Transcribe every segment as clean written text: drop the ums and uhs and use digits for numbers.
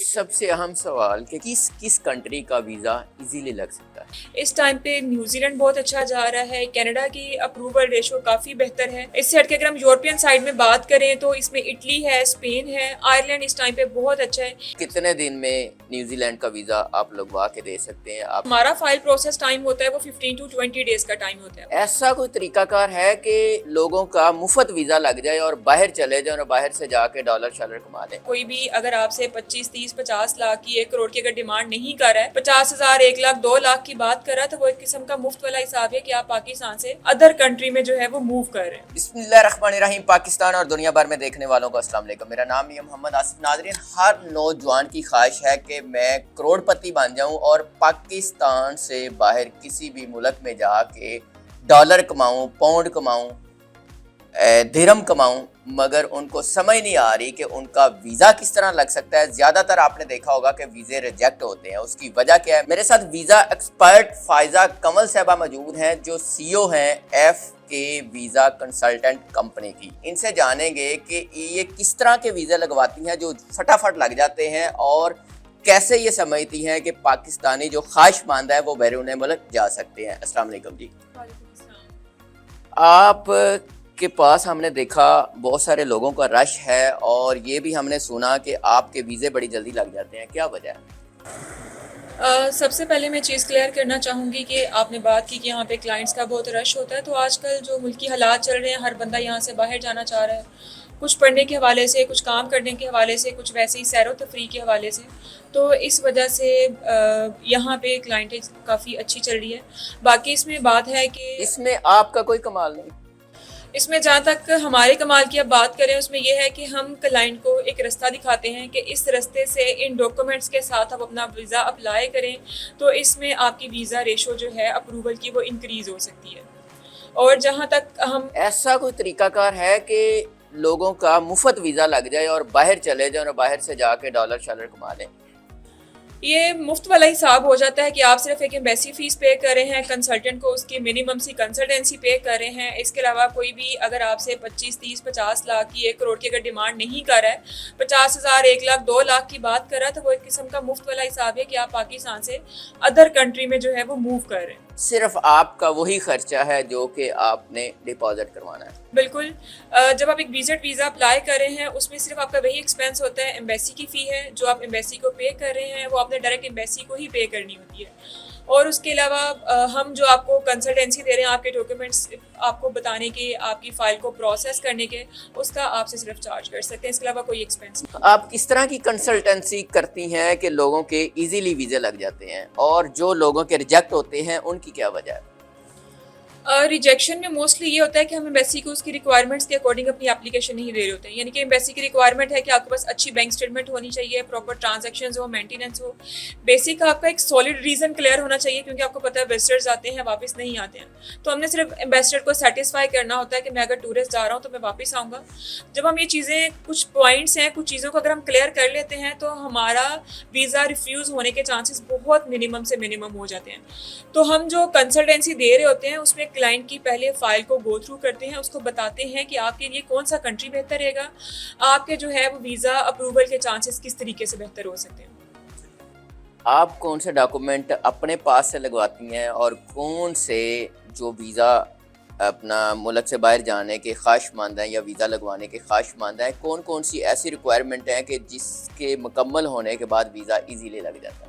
सबसे अहम सवाल कि किस किस कंट्री का वीज़ा इजीली लग सकता है। इस टाइम पे न्यूजीलैंड बहुत अच्छा जा रहा है। कनाडा की अप्रूवल रेशो काफ़ी बेहतर है। इससे हटके अगर हम यूरोपियन साइड में बात करें तो इसमें इटली है, स्पेन है, आयरलैंड इस टाइम पे बहुत अच्छा है। कितने दिन में न्यूजीलैंड का वीज़ा आप लगवा के दे सकते हैं आप? हमारा फाइल प्रोसेस टाइम होता है वो 15 टू 20 डेज का टाइम होता है। ऐसा कोई तरीकाकार है कि लोगों का मुफ्त वीज़ा लग जाए और बाहर चले जाए और बाहर से जाके डॉलर शॉलर कमा लें? कोई भी अगर आपसे 25, 30, 50 लाख की 1 करोड़ की अगर डिमांड नहीं कर रहा है, 50,000, 1 लाख, 2 लाख की बात कर रहा है, तो वो एक किस्म का मुफ्त वाला हिसाब है कि आप पाकिस्तान से अदर कंट्री में जो है वो मूव कर रहे हैं। बिस्मिल्लाहिर्रहमानिर्रहीम। पाकिस्तान और दुनिया भर में देखने वालों को अस्सलाम वालेकुम। मेरा नाम है मोहम्मद आसिफ। नाज़रीन, हर नौजवान की ख्वाहिश है कि मैं करोड़पति बन जाऊं और पाकिस्तान से बाहर किसी भी मुल्क में जाके डॉलर कमाऊं, पाउंड कमाऊं, दिरहम कमाऊं, मगर उनको समझ नहीं आ रही कि उनका वीज़ा किस तरह लग सकता है। ज़्यादातर आपने देखा होगा कि वीज़े रिजेक्ट होते हैं। उसकी वजह क्या है? मेरे साथ वीज़ा एक्सपर्ट फायजा कमल साहबा मौजूद हैं, जो सीईओ हैं एफ के वीज़ा कंसल्टेंट कंपनी की। इनसे जानेंगे कि ये किस तरह के वीज़े लगवाती हैं जो फटाफट लग जाते हैं, और कैसे ये समझती हैं कि पाकिस्तानी जो ख्वाहिशमंद है वो बैरून मुल्क जा सकते हैं। अस्सलाम वालेकुम जी। आप के पास हमने देखा बहुत सारे लोगों का रश है, और ये भी हमने सुना कि आपके वीज़े बड़ी जल्दी लग जाते हैं, क्या वजह है? सबसे पहले मैं चीज़ क्लियर करना चाहूँगी कि आपने बात की कि यहाँ पे क्लाइंट्स का बहुत रश होता है। तो आजकल जो मुल्की हालात चल रहे हैं, हर बंदा यहाँ से बाहर जाना चाह रहा है, कुछ पढ़ने के हवाले से, कुछ काम करने के हवाले से, कुछ वैसे ही सैर व तफरी के हवाले से। तो इस वजह से यहाँ पे क्लाइंटेज काफ़ी अच्छी चल रही है। बाकी इसमें बात है कि इसमें आपका कोई कमाल नहीं। इसमें जहाँ तक हमारे कमाल की अब बात करें, उसमें यह है कि हम क्लाइंट को एक रास्ता दिखाते हैं कि इस रास्ते से इन डॉक्यूमेंट्स के साथ आप अपना वीज़ा अप्लाई करें, तो इसमें आपकी वीज़ा रेशो जो है अप्रूवल की वो इंक्रीज़ हो सकती है। और जहाँ तक हम ऐसा कोई तरीकाकार है कि लोगों का मुफ्त वीज़ा लग जाए और बाहर चले जाए और बाहर से जाके डॉलर शॉलर कमा लें? ये मुफ्त वाला हिसाब हो जाता है कि आप सिर्फ एक एम्बेसी फ़ीस पे कर रहे हैं, कंसल्टेंट को उसकी मिनिमम सी कंसल्टेंसी पे कर रहे हैं। इसके अलावा कोई भी अगर आपसे 25, 30, 50 लाख की 1 करोड़ की अगर डिमांड नहीं कर रहा है, 50,000, 1 लाख, 2 लाख की बात कर रहा है, तो वो एक किस्म का मुफ्त वाला हिसाब है कि आप पाकिस्तान से अदर कंट्री में जो है वो मूव कर रहे हैं। सिर्फ आपका वही खर्चा है जो कि आपने डिपॉजिट करवाना है। बिल्कुल। जब आप एक विजिट वीज़ा अप्लाई कर रहे हैं, उसमें सिर्फ आपका वही एक्सपेंस होता है। एम्बेसी की फ़ी है जो आप एम्बेसी को पे कर रहे हैं, वो आपने डायरेक्ट एम्बेसी को ही पे करनी होती है। और उसके अलावा हम जो आपको कंसल्टेंसी दे रहे हैं, आपके डॉक्यूमेंट्स आपको बताने के, आपकी फ़ाइल को प्रोसेस करने के, उसका आपसे सिर्फ चार्ज कर सकते हैं। इसके अलावा कोई एक्सपेंस नहीं। आप किस तरह की कंसल्टेंसी करती हैं कि लोगों के इजीली वीज़े लग जाते हैं, और जो लोगों के रिजेक्ट होते हैं उनकी क्या वजह है? रिजेक्शन में मोस्टली ये होता है कि हम एम्बेसी को उसकी रिक्वायरमेंट्स के अकॉर्डिंग अपनी एप्लीकेशन नहीं दे रहे होते हैं। यानी कि एम्बेसी की रिक्वायरमेंट है कि आपके पास अच्छी बैंक स्टेटमेंट होनी चाहिए, प्रॉपर ट्रांजैक्शंस हो, मेंटेनेंस हो। बेसिक आपका एक सॉलिड रीज़न क्लियर होना चाहिए, क्योंकि आपको पता है विजिटर्स आते हैं, वापस नहीं आते हैं। तो हमने सिर्फ एम्बेसडर को सेटिस्फाई करना होता है कि मैं अगर टूरिस्ट जा रहा हूँ तो मैं वापस आऊँगा। जब हम ये चीज़ें, कुछ पॉइंट्स हैं, कुछ चीज़ों को अगर हम क्लियर कर लेते हैं, तो हमारा वीज़ा रिफ्यूज़ होने के चांसेस बहुत मिनिमम से मिनिमम हो जाते हैं। तो हम जो कंसल्टेंसी दे रहे होते हैं, उसमें क्लाइंट की पहले फाइल को गो थ्रू करते हैं, उसको बताते हैं कि आपके लिए कौन सा कंट्री बेहतर रहेगा, आपके जो है वो वीज़ा अप्रूवल के चांसेस किस तरीके से बेहतर हो सकते हैं। आप कौन से डॉक्यूमेंट अपने पास से लगवाती हैं, और कौन से जो वीज़ा अपना मुल्क से बाहर जाने के ख्वाहिशमंद हैं या वीज़ा लगवाने के ख्वाहिशमंद हैं, कौन कौन सी ऐसी रिक्वायरमेंट हैं कि जिसके मुकम्मल होने के बाद वीज़ा इजीली लग जाता है?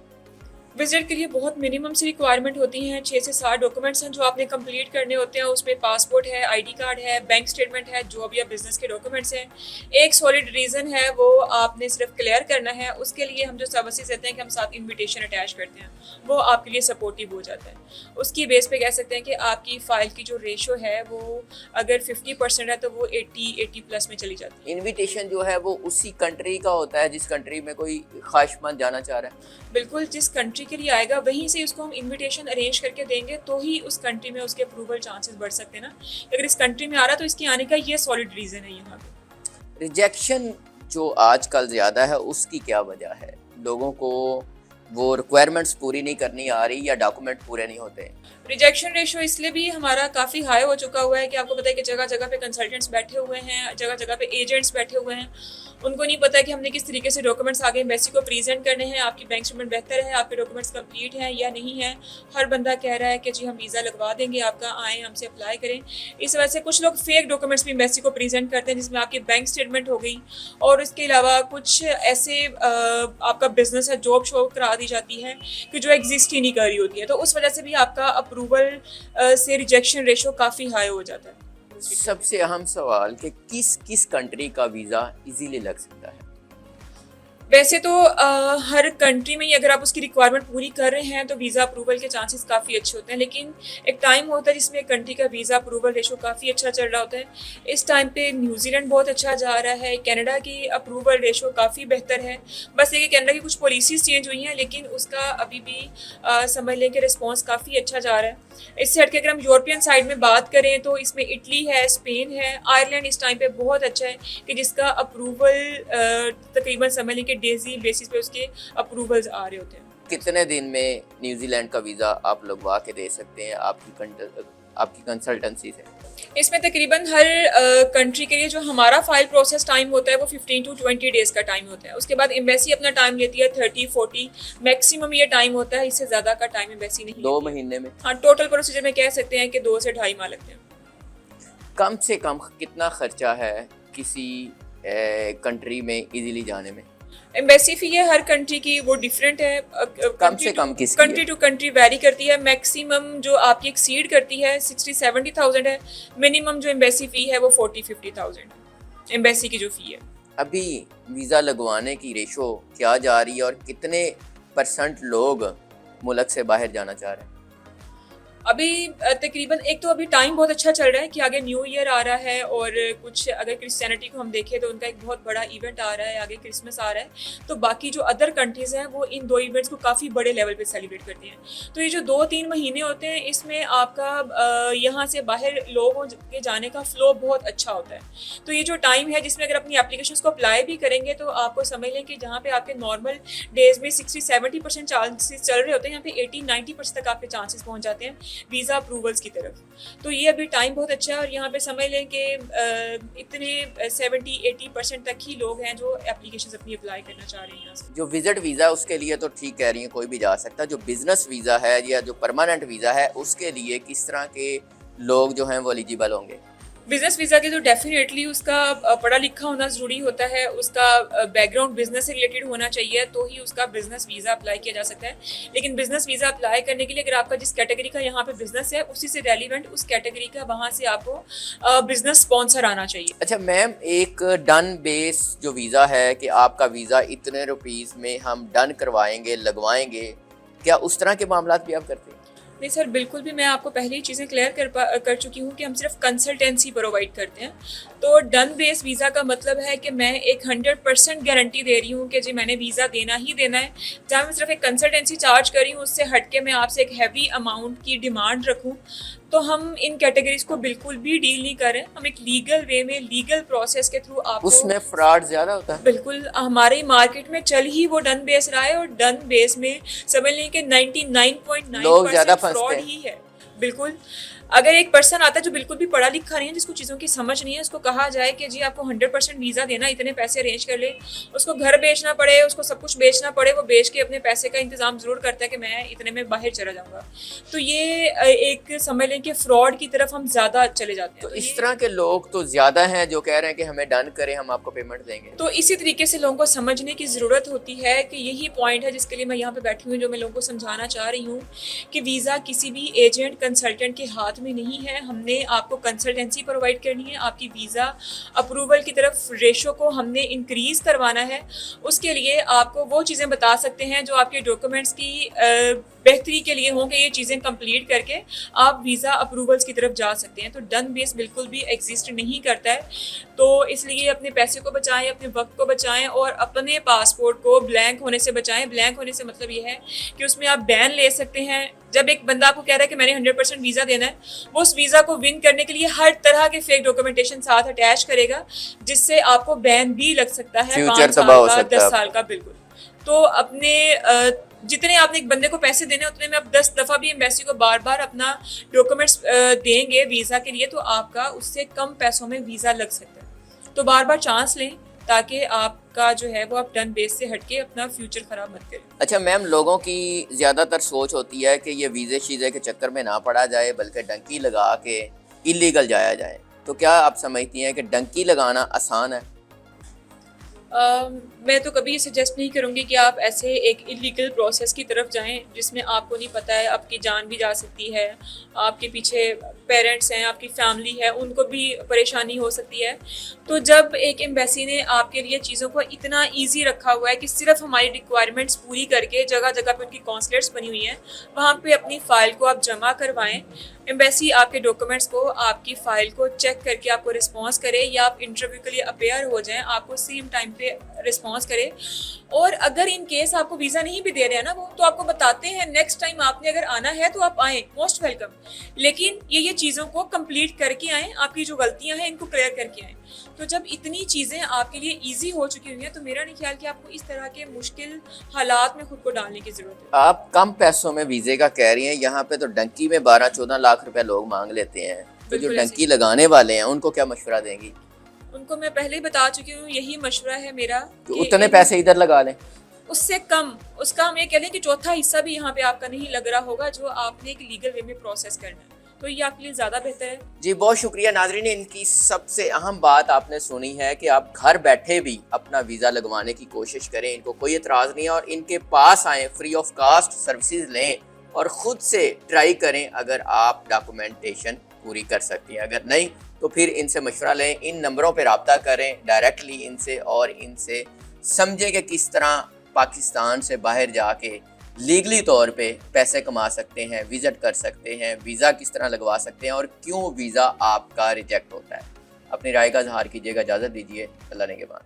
विजिट के लिए बहुत मिनिमम सी रिक्वायरमेंट होती हैं। 6 से 7 डॉक्यूमेंट्स हैं जो आपने कंप्लीट करने होते हैं। उसमें पासपोर्ट है, आईडी कार्ड है, बैंक स्टेटमेंट है, जो भी आप बिजनेस के डॉक्यूमेंट्स हैं। एक सॉलिड रीज़न है, वो आपने सिर्फ क्लियर करना है। उसके लिए हम जो सर्विसेज देते हैं कि हम साथ इन्विटेशन अटैच करते हैं, वो आपके लिए सपोर्टिव हो जाता है। उसकी बेस पे कह सकते हैं कि आपकी फ़ाइल की जो रेशो है वो अगर 50% है तो वो 80 प्लस में चली जाती है। इनविटेशन जो है वो उसी कंट्री का होता है जिस कंट्री में कोई ख्वाहिशमंद जाना चाह रहा है? बिल्कुल, जिस कंट्री के लिए आएगा वहीं से उसको हम इनविटेशन अरेंज करके देंगे, तो ही उस कंट्री में उसके अप्रूवल चांसेस बढ़ सकते हैं ना। अगर इस कंट्री में आ रहा तो इसके आने का ये सॉलिड रीज़न है यहाँ पे। रिजेक्शन जो आजकल ज़्यादा है उसकी क्या वजह है? लोगों को वो रिक्वायरमेंट्स पूरी नहीं करनी आ रही या डॉक्यूमेंट पूरे नहीं होते? रिजेक्शन रेशो इसलिए भी हमारा काफ़ी हाई हो चुका हुआ है कि आपको पता है कि जगह जगह पे कंसल्टेंट्स बैठे हुए हैं, जगह जगह पे एजेंट्स बैठे हुए हैं। उनको नहीं पता है कि हमने किस तरीके से डॉक्यूमेंट्स आगे एम्बेसी को प्रेजेंट करने हैं, आपकी बैंक स्टेटमेंट बेहतर है, आपके डॉक्यूमेंट्स कंप्लीट हैं या नहीं है। हर बंदा कह रहा है कि जी हम वीज़ा लगवा देंगे आपका, आएँ हमसे अप्लाई करें। इस वजह से कुछ लोग फेक डॉक्यूमेंट्स भी एम्बेसी को प्रेजेंट करते हैं, जिसमें आपकी बैंक स्टेटमेंट हो गई और इसके अलावा कुछ ऐसे आपका बिजनेस है, जॉब शो करा दी जाती है कि जो एग्जिस्ट ही नहीं कर रही होती है। तो उस वजह से भी आपका अप्रूवल से रिजेक्शन रेशो काफ़ी हाई हो जाता है। सबसे अहम सवाल कि किस किस कंट्री का वीज़ा इजीली लग सकता है? वैसे तो हर कंट्री में ही अगर आप उसकी रिक्वायरमेंट पूरी कर रहे हैं तो वीज़ा अप्रूवल के चांसेस काफ़ी अच्छे होते हैं, लेकिन एक टाइम होता है जिसमें एक कंट्री का वीज़ा अप्रूवल रेशो काफ़ी अच्छा चल रहा होता है। इस टाइम पे न्यूजीलैंड बहुत अच्छा जा रहा है, कनाडा की अप्रूवल रेशो काफ़ी बेहतर है। बस ये कि कनाडा की कुछ पॉलिसीज़ चेंज हुई हैं, लेकिन उसका अभी भी समझ लें कि रिस्पॉन्स काफ़ी अच्छा जा रहा है। इससे हट के अगर हम यूरोपियन साइड में बात करें तो इसमें इटली है, स्पेन है, आयरलैंड इस टाइम पे बहुत अच्छा है कि जिसका अप्रूवल तकरीबन समझ लें कि डेजी बेसिस पे उसके अप्रूवल्स आ रहे होते हैं। कितने दिन में न्यूजीलैंड का वीज़ा आप लगवा के दे सकते हैं आपकी कंसल्टेंसी से? इसमें तकरीबन हर कंट्री के लिए जो हमारा फाइल प्रोसेस टाइम होता है वो 15 to 20 डेज़ का टाइम होता है। उसके बाद एम्बेसी अपना टाइम लेती है 30-40 मैक्सिमम ये टाइम होता है, इससे ज़्यादा का टाइम एम्बेसी नहीं 2 लेती। महीने में? हाँ, टोटल प्रोसीजर में कह सकते हैं कि 2 से 2.5 माह लगते हैं। कम से कम कितना खर्चा है किसी कंट्री में इजीली जाने में? एम्बेसी फी है हर कंट्री की, वो डिफरेंट है। कम से कम किसकी कंट्री टू कंट्री वेरी करती है। मैक्सिमम जो आपकी एक्सीड करती है 60-70,000 है। मिनिमम जो एम्बेसी फी है वो 40-50,000 एम्बेसी की जो फी है। अभी वीज़ा लगवाने की रेशो क्या जा रही है और कितने % लोग मुल्क से बाहर जाना चाह रहे हैं? अभी तकरीबन एक तो अभी टाइम बहुत अच्छा चल रहा है कि आगे न्यू ईयर आ रहा है और कुछ अगर क्रिश्चियनिटी को हम देखें तो उनका एक बहुत बड़ा इवेंट आ रहा है, आगे क्रिसमस आ रहा है। तो बाकी जो अदर कंट्रीज़ हैं वो इन 2 इवेंट्स को काफ़ी बड़े लेवल पे सेलिब्रेट करती हैं। तो ये जो 2-3 महीने होते हैं इसमें आपका यहाँ से बाहर लोगों के जाने का फ्लो बहुत अच्छा होता है। तो ये जो टाइम है जिसमें अगर अपनी एप्लीकेशंस को अप्लाई भी करेंगे तो आपको समझ लें कि जहाँ पे आपके नॉर्मल डेज में 60-70% चांसेस चल रहे होते हैं, यहाँ पे 80-90% तक आपके चांसेस पहुँच जाते हैं वीज़ा अप्रूवल्स की तरफ। तो ये अभी टाइम बहुत अच्छा है और यहाँ पे समझ लें कि इतने 70-80% तक ही लोग हैं जो एप्लीकेशंस अपनी अप्लाई करना चाह रहे हैं यहाँ से। जो विजिट वीज़ा है उसके लिए तो ठीक कह रही हैं, कोई भी जा सकता है। जो बिजनेस वीज़ा है या जो परमानेंट वीज़ा है उसके लिए किस तरह के लोग जो हैं वो एलिजिबल होंगे? बिजनेस वीज़ा के तो डेफिनेटली उसका पढ़ा लिखा होना ज़रूरी होता है, उसका बैकग्राउंड बिजनेस से रिलेटेड होना चाहिए, तो ही उसका बिजनेस वीज़ा अप्लाई किया जा सकता है। लेकिन बिजनेस वीज़ा अप्लाई करने के लिए अगर आपका जिस कैटेगरी का यहाँ पे बिजनेस है उसी से रेलिवेंट उस कैटेगरी का वहाँ से आपको बिजनेस स्पॉन्सर आना चाहिए। अच्छा मैम, एक डन बेस जो वीज़ा है कि आपका वीज़ा इतने रुपीस में हम डन करवाएंगे, लगवाएंगे, क्या उस तरह के मामलात भी आप करते हैं? नहीं सर, बिल्कुल भी। मैं आपको पहले ही चीज़ें क्लियर कर चुकी हूँ कि हम सिर्फ कंसल्टेंसी प्रोवाइड करते हैं। तो डन बेस वीज़ा का मतलब है कि मैं एक 100% गारंटी दे रही हूँ कि जी मैंने वीज़ा देना ही देना है। जहाँ मैं सिर्फ एक कंसल्टेंसी चार्ज कर रही हूँ उससे हट के मैं आपसे एक हैवी अमाउंट की डिमांड रखूँ, तो हम इन कैटेगरीज को बिल्कुल भी डील नहीं कर रहे हैं। हम एक लीगल वे में लीगल प्रोसेस के थ्रू आपको उसमें फ्रॉड ज़्यादा होता है? बिल्कुल, हमारे मार्केट में चल ही वो डन बेस रहा है और डन बेस में समझ लें कि 99.9% फ्रॉड ही है। बिल्कुल, अगर एक पर्सन आता है जो बिल्कुल भी पढ़ा लिखा नहीं है, जिसको चीज़ों की समझ नहीं है, उसको कहा जाए कि जी आपको 100% वीज़ा देना, इतने पैसे अरेंज कर ले, उसको घर बेचना पड़े, उसको सब कुछ बेचना पड़े, वो बेच के अपने पैसे का इंतजाम ज़रूर करता है कि मैं इतने में बाहर चला जाऊँगा। तो ये एक समझ लें कि फ्रॉड की तरफ हम ज़्यादा चले जाते हैं। तो इस तरह के लोग तो ज़्यादा हैं जो कह रहे हैं कि हमें डन करें, हम आपको पेमेंट देंगे। तो इसी तरीके से लोगों को समझने की ज़रूरत होती है कि यही पॉइंट है जिसके लिए मैं यहाँ पे बैठी हूँ, जो मैं लोगों को समझाना चाह रही हूँ कि वीज़ा किसी भी एजेंट कंसल्टेंट के हाथ में नहीं है। हमने आपको कंसल्टेंसी प्रोवाइड करनी है, आपकी वीज़ा अप्रूवल की तरफ रेशो को हमने इंक्रीज़ करवाना है। उसके लिए आपको वो चीज़ें बता सकते हैं जो आपके डॉक्यूमेंट्स की बेहतरी के लिए हों कि ये चीज़ें कंप्लीट करके आप वीज़ा अप्रूवल्स की तरफ जा सकते हैं। तो डन बेस बिल्कुल भी एग्जिस्ट नहीं करता है। तो इसलिए अपने पैसे को बचाएं, अपने वक्त को बचाएं और अपने पासपोर्ट को ब्लैंक होने से बचाएं। ब्लैंक होने से मतलब ये है कि उसमें आप बैन ले सकते हैं। जब एक बंदा आपको कह रहा है कि मैंने 100% वीज़ा देना है, वो उस वीज़ा को विन करने के लिए हर तरह के फेक डॉक्यूमेंटेशन साथ अटैच करेगा, जिससे आपको बैन भी लग सकता है, 5 साल का, 10 साल का। बिल्कुल। तो अपने जितने आपने एक बंदे को पैसे देने उतने में आप 10 दफ़ा भी एम्बेसी को बार बार अपना डॉक्यूमेंट्स देंगे वीज़ा के लिए, तो आपका उससे कम पैसों में वीज़ा लग सकता है। तो बार बार चांस लें ताकि आपका जो है वो आप डन बेस से हट के अपना फ्यूचर ख़राब मत करें। अच्छा मैम, लोगों की ज़्यादातर सोच होती है कि ये वीज़े शीज़े के चक्कर में ना पड़ा जाए, बल्कि डंकी लगा के इलीगल जाया जाए। तो क्या आप समझती हैं कि डंकी लगाना आसान है? मैं तो कभी ये सजेस्ट नहीं करूँगी कि आप ऐसे एक इलीगल प्रोसेस की तरफ जाएं जिसमें आपको नहीं पता है, आपकी जान भी जा सकती है, आपके पीछे पेरेंट्स हैं, आपकी फैमिली है, उनको भी परेशानी हो सकती है। तो जब एक एम्बेसी ने आपके लिए चीज़ों को इतना इजी रखा हुआ है कि सिर्फ हमारी रिक्वायरमेंट्स पूरी करके जगह जगह पे उनकी कॉन्सुलेट्स बनी हुई हैं, वहाँ पे अपनी फ़ाइल को आप जमा करवाएं। एम्बेसी आपके डॉक्यूमेंट्स को, आपकी फ़ाइल को चेक करके आपको रिस्पॉन्स करे, या आप इंटरव्यू के लिए अपेयर हो जाएं, आपको सेम टाइम पे रिस्पॉन्स करे। और अगर इन केस आपको वीज़ा नहीं भी दे रहे हैं ना वो, तो आपको बताते हैं नेक्स्ट टाइम आपने अगर आना है तो आप आएँ, मोस्ट वेलकम। लेकिन ये चीज़ों को कंप्लीट करके आएँ, आपकी जो गलतियाँ हैं इनको क्लियर करके आएँ। तो जब इतनी चीज़ें आपके लिए ईजी हो चुकी हुई हैं, तो मेरा नहीं ख्याल कि आपको इस तरह के मुश्किल हालात में खुद को डालने की ज़रूरत है। आप कम पैसों में वीज़े का कह रही हैं, यहाँ पे तो डंकी में 12-14 लाख रुपए लोग मांग लेते हैं। तो जो बिल्कुल डंकी ऐसे। लगाने वाले हैं उनको क्या मशवरा देंगी? उनको मैं पहले ही बता चुकी हूँ, यही मशवरा है मेरा तो कि उतने इन पैसे इधर लगा लें। उससे कम, उसका हम ये कह लें कि चौथा हिस्सा भी यहाँ पे आपका नहीं लग रहा होगा जो आपने एक लीगल वे में प्रोसेस करना है, तो ये आपके लिए ज़्यादा बेहतर है। जी बहुत शुक्रिया नाज़रीन, इनकी सबसे अहम बात आपने सुनी है कि आप घर बैठे भी अपना वीज़ा लगवाने की कोशिश करें, इनको कोई एतराज़ नहीं है, और इनके पास आएँ, फ्री ऑफ कास्ट सर्विसेज लें और ख़ुद से ट्राई करें अगर आप डॉक्यूमेंटेशन पूरी कर सकती हैं। अगर नहीं तो फिर इनसे मशवरा लें, इन नंबरों पर रब्ता करें डायरेक्टली इनसे, और इनसे समझें कि किस तरह पाकिस्तान से बाहर जाके लीगली तौर पे पैसे कमा सकते हैं, विजिट कर सकते हैं, वीज़ा किस तरह लगवा सकते हैं और क्यों वीज़ा आपका रिजेक्ट होता है। अपनी राय का इज़हार कीजिएगा, इजाज़त दीजिए, अल्लाह ने के बाद।